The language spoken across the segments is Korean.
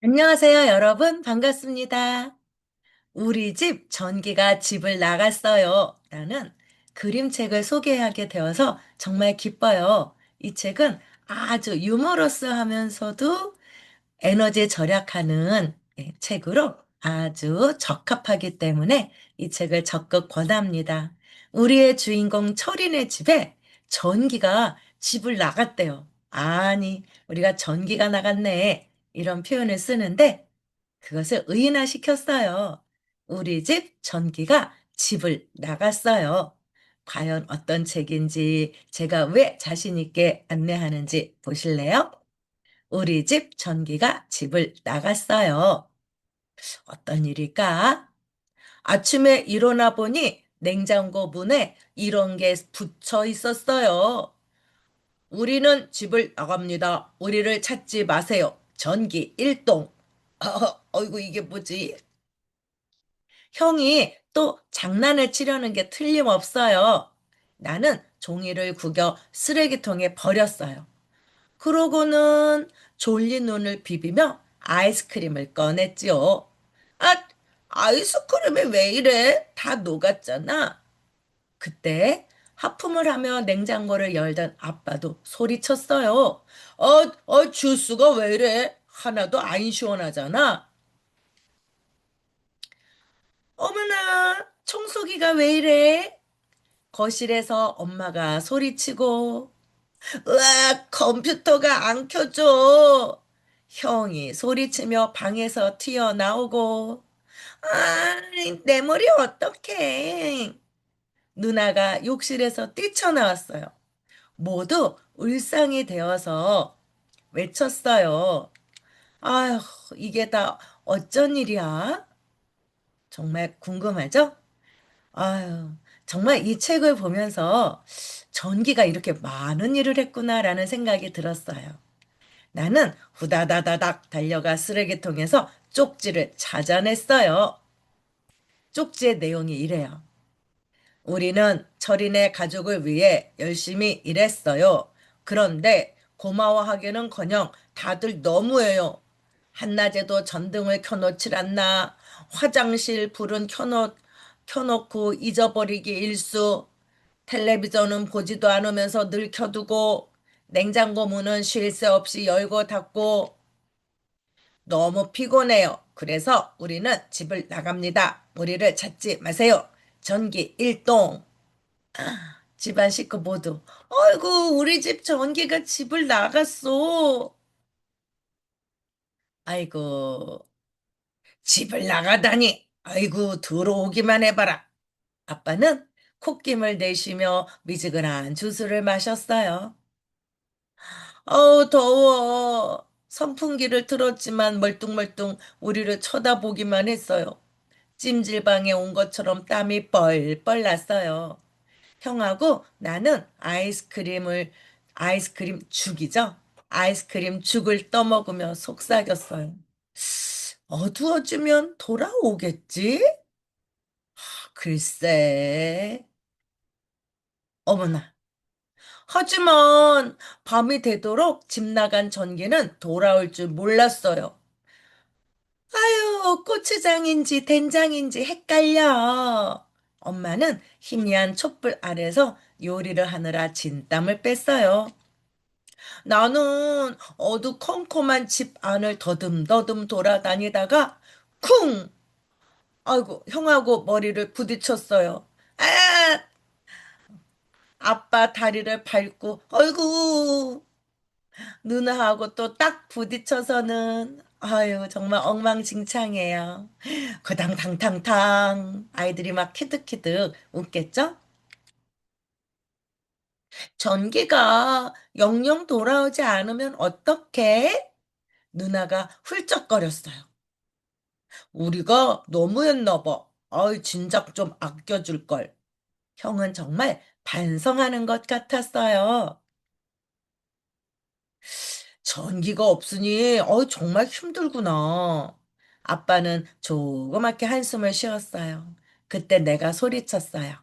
안녕하세요, 여러분. 반갑습니다. 우리 집 전기가 집을 나갔어요. 라는 그림책을 소개하게 되어서 정말 기뻐요. 이 책은 아주 유머러스하면서도 에너지 절약하는 책으로 아주 적합하기 때문에 이 책을 적극 권합니다. 우리의 주인공 철이네 집에 전기가 집을 나갔대요. 아니, 우리가 전기가 나갔네. 이런 표현을 쓰는데 그것을 의인화시켰어요. 우리 집 전기가 집을 나갔어요. 과연 어떤 책인지 제가 왜 자신 있게 안내하는지 보실래요? 우리 집 전기가 집을 나갔어요. 어떤 일일까? 아침에 일어나 보니 냉장고 문에 이런 게 붙여 있었어요. 우리는 집을 나갑니다. 우리를 찾지 마세요. 전기 1동. 어이구, 이게 뭐지? 형이 또 장난을 치려는 게 틀림없어요. 나는 종이를 구겨 쓰레기통에 버렸어요. 그러고는 졸린 눈을 비비며 아이스크림을 꺼냈지요. 아, 아이스크림이 왜 이래? 다 녹았잖아. 그때 하품을 하며 냉장고를 열던 아빠도 소리쳤어요. 주스가 왜 이래? 하나도 안 시원하잖아. 어머나, 청소기가 왜 이래? 거실에서 엄마가 소리치고, 으악, 컴퓨터가 안 켜져. 형이 소리치며 방에서 튀어나오고, 아, 내 머리 어떡해. 누나가 욕실에서 뛰쳐나왔어요. 모두 울상이 되어서 외쳤어요. 아휴, 이게 다 어쩐 일이야? 정말 궁금하죠? 아유, 정말 이 책을 보면서 전기가 이렇게 많은 일을 했구나라는 생각이 들었어요. 나는 후다다다닥 달려가 쓰레기통에서 쪽지를 찾아냈어요. 쪽지의 내용이 이래요. 우리는 철인의 가족을 위해 열심히 일했어요. 그런데 고마워하기는커녕 다들 너무해요. 한낮에도 전등을 켜놓질 않나. 화장실 불은 켜놓고 잊어버리기 일수. 텔레비전은 보지도 않으면서 늘 켜두고 냉장고 문은 쉴 새 없이 열고 닫고 너무 피곤해요. 그래서 우리는 집을 나갑니다. 우리를 찾지 마세요. 전기 일동. 집안 식구 모두 아이고 우리 집 전기가 집을 나갔어. 아이고 집을 나가다니. 아이고 들어오기만 해봐라. 아빠는 콧김을 내쉬며 미지근한 주스를 마셨어요. 어우, 더워. 선풍기를 틀었지만 멀뚱멀뚱 우리를 쳐다보기만 했어요. 찜질방에 온 것처럼 땀이 뻘뻘 났어요. 형하고 나는 아이스크림 죽이죠? 아이스크림 죽을 떠먹으며 속삭였어요. 어두워지면 돌아오겠지? 글쎄. 어머나. 하지만 밤이 되도록 집 나간 전기는 돌아올 줄 몰랐어요. 아유, 고추장인지 된장인지 헷갈려. 엄마는 희미한 촛불 아래서 요리를 하느라 진땀을 뺐어요. 나는 어두컴컴한 집 안을 더듬더듬 돌아다니다가 쿵! 아이고, 형하고 머리를 부딪혔어요. 아! 아빠 다리를 밟고, 아이고, 누나하고 또 딱 부딪혀서는, 아유, 정말 엉망진창이에요. 그당탕탕탕. 아이들이 막 키득키득 웃겠죠? 전기가 영영 돌아오지 않으면 어떡해? 누나가 훌쩍거렸어요. 우리가 너무했나 봐. 아이, 진작 좀 아껴줄 걸. 형은 정말 반성하는 것 같았어요. 전기가 없으니, 정말 힘들구나. 아빠는 조그맣게 한숨을 쉬었어요. 그때 내가 소리쳤어요.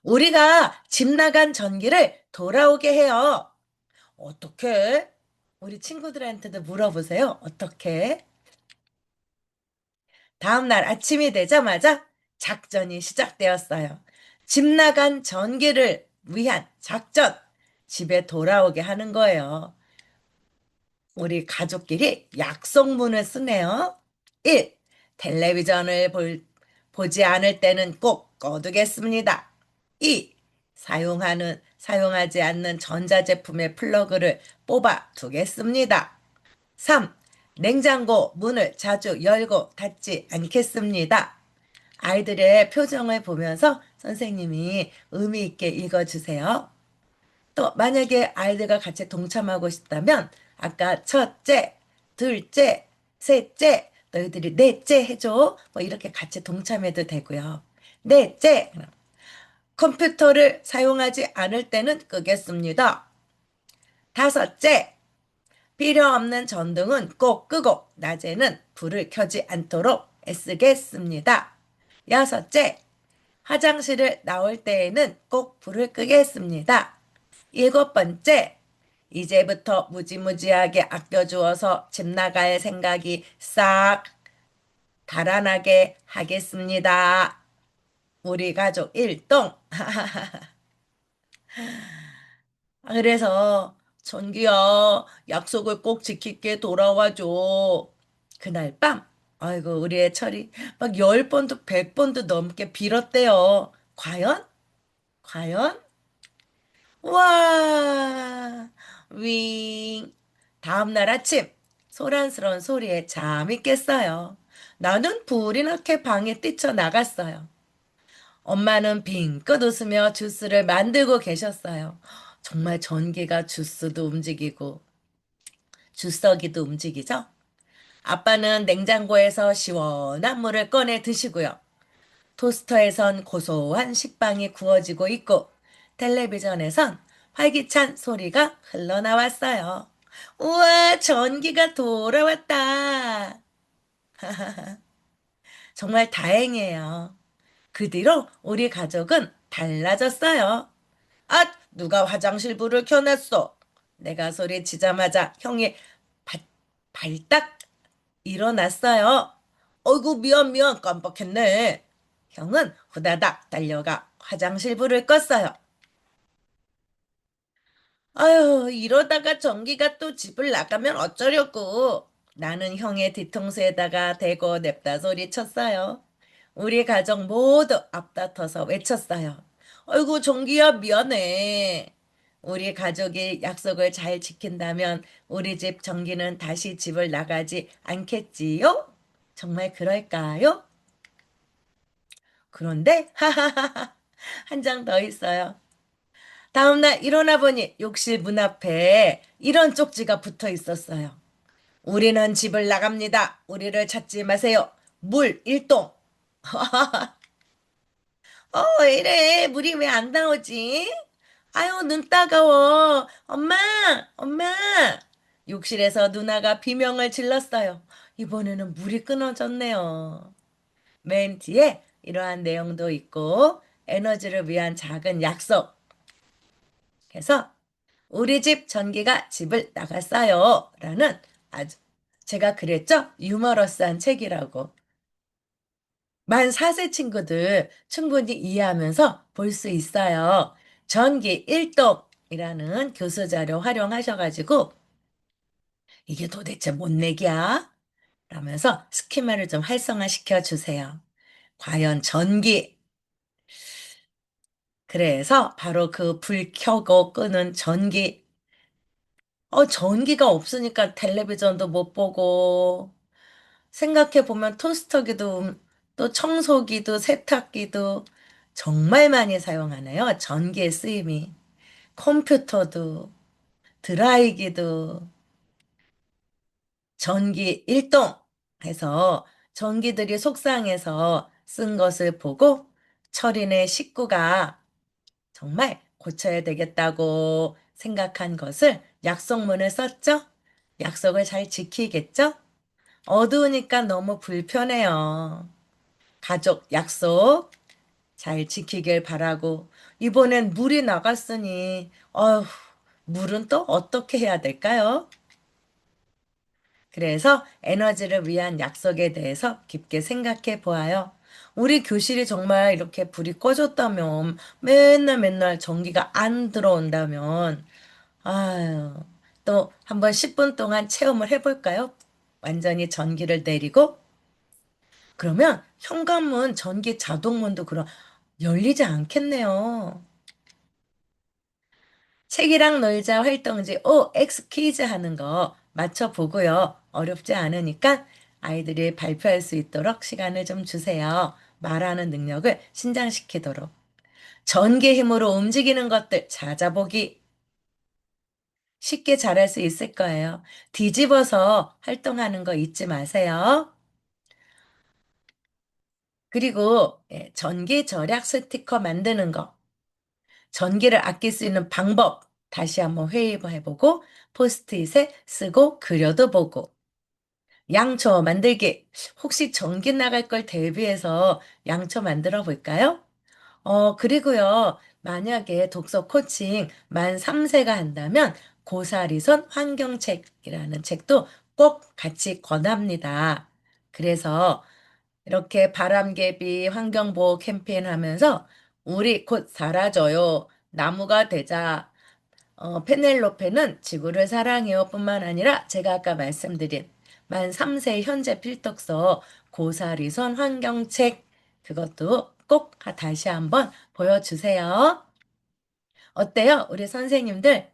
우리가 집 나간 전기를 돌아오게 해요. 어떻게? 우리 친구들한테도 물어보세요. 어떻게? 다음날 아침이 되자마자 작전이 시작되었어요. 집 나간 전기를 위한 작전. 집에 돌아오게 하는 거예요. 우리 가족끼리 약속문을 쓰네요. 1. 텔레비전을 보지 않을 때는 꼭 꺼두겠습니다. 2. 사용하지 않는 전자제품의 플러그를 뽑아 두겠습니다. 3. 냉장고 문을 자주 열고 닫지 않겠습니다. 아이들의 표정을 보면서 선생님이 의미 있게 읽어주세요. 또 만약에 아이들과 같이 동참하고 싶다면 아까 첫째, 둘째, 셋째, 너희들이 넷째 해줘. 뭐 이렇게 같이 동참해도 되고요. 넷째, 컴퓨터를 사용하지 않을 때는 끄겠습니다. 다섯째, 필요 없는 전등은 꼭 끄고 낮에는 불을 켜지 않도록 애쓰겠습니다. 여섯째, 화장실을 나올 때에는 꼭 불을 끄겠습니다. 일곱 번째, 이제부터 무지무지하게 아껴주어서 집 나갈 생각이 싹 달아나게 하겠습니다. 우리 가족 일동. 그래서 전기야, 약속을 꼭 지킬게 돌아와줘. 그날 밤, 아이고, 우리 애철이 막 10번도 100번도 넘게 빌었대요. 과연? 와, 윙. 다음날 아침, 소란스러운 소리에 잠이 깼어요. 나는 불이 나게 방에 뛰쳐나갔어요. 엄마는 빙긋 웃으며 주스를 만들고 계셨어요. 정말 전기가 주스도 움직이고, 주석이도 움직이죠? 아빠는 냉장고에서 시원한 물을 꺼내 드시고요. 토스터에선 고소한 식빵이 구워지고 있고 텔레비전에선 활기찬 소리가 흘러나왔어요. 우와, 전기가 돌아왔다. 정말 다행이에요. 그 뒤로 우리 가족은 달라졌어요. 아, 누가 화장실 불을 켜놨어? 내가 소리치자마자 형이 바, 발딱 일어났어요. 어이구, 미안, 깜빡했네. 형은 후다닥 달려가 화장실 불을 껐어요. 아유, 이러다가 전기가 또 집을 나가면 어쩌려고. 나는 형의 뒤통수에다가 대고 냅다 소리쳤어요. 우리 가족 모두 앞다퉈서 외쳤어요. 아이고, 전기야, 미안해. 우리 가족이 약속을 잘 지킨다면 우리 집 전기는 다시 집을 나가지 않겠지요? 정말 그럴까요? 그런데, 한 장 더 있어요. 다음날 일어나 보니 욕실 문 앞에 이런 쪽지가 붙어 있었어요. 우리는 집을 나갑니다. 우리를 찾지 마세요. 물 1동. 왜 이래? 물이 왜 안 나오지? 아유, 눈 따가워. 엄마. 욕실에서 누나가 비명을 질렀어요. 이번에는 물이 끊어졌네요. 맨 뒤에 이러한 내용도 있고, 에너지를 위한 작은 약속. 그래서 우리 집 전기가 집을 나갔어요. 라는 아주 제가 그랬죠? 유머러스한 책이라고. 만 4세 친구들 충분히 이해하면서 볼 수 있어요. 전기 1동이라는 교수 자료 활용하셔가지고 이게 도대체 뭔 얘기야? 라면서 스키마를 좀 활성화시켜 주세요. 과연 전기. 그래서 바로 그 불 켜고 끄는 전기. 전기가 없으니까 텔레비전도 못 보고, 생각해보면 토스터기도, 또 청소기도, 세탁기도 정말 많이 사용하네요. 전기의 쓰임이. 컴퓨터도, 드라이기도, 전기 일동 해서 전기들이 속상해서 쓴 것을 보고 철인의 식구가 정말 고쳐야 되겠다고 생각한 것을 약속문을 썼죠? 약속을 잘 지키겠죠? 어두우니까 너무 불편해요. 가족 약속 잘 지키길 바라고, 이번엔 물이 나갔으니, 물은 또 어떻게 해야 될까요? 그래서 에너지를 위한 약속에 대해서 깊게 생각해 보아요. 우리 교실이 정말 이렇게 불이 꺼졌다면, 맨날 맨날 전기가 안 들어온다면, 아유, 또 한번 10분 동안 체험을 해볼까요? 완전히 전기를 내리고, 그러면 현관문, 전기 자동문도 그럼 열리지 않겠네요. 책이랑 놀자 활동지 OX 퀴즈 하는 거 맞춰보고요. 어렵지 않으니까 아이들이 발표할 수 있도록 시간을 좀 주세요. 말하는 능력을 신장시키도록. 전기 힘으로 움직이는 것들 찾아보기 쉽게 잘할 수 있을 거예요. 뒤집어서 활동하는 거 잊지 마세요. 그리고 전기 절약 스티커 만드는 거. 전기를 아낄 수 있는 방법 다시 한번 회의해보고 포스트잇에 쓰고 그려도 보고 양초 만들기 혹시 전기 나갈 걸 대비해서 양초 만들어 볼까요? 그리고요 만약에 독서 코칭 만 3세가 한다면 고사리선 환경책이라는 책도 꼭 같이 권합니다. 그래서 이렇게 바람개비 환경보호 캠페인 하면서 우리 곧 사라져요. 나무가 되자. 페넬로페는 지구를 사랑해요 뿐만 아니라 제가 아까 말씀드린 만 3세 현재 필독서 고사리선 환경책 그것도 꼭 다시 한번 보여주세요. 어때요? 우리 선생님들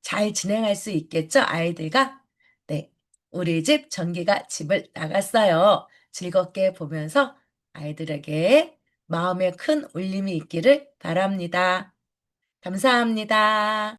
잘 진행할 수 있겠죠? 아이들과? 네. 우리 집 전기가 집을 나갔어요. 즐겁게 보면서 아이들에게 마음에 큰 울림이 있기를 바랍니다. 감사합니다.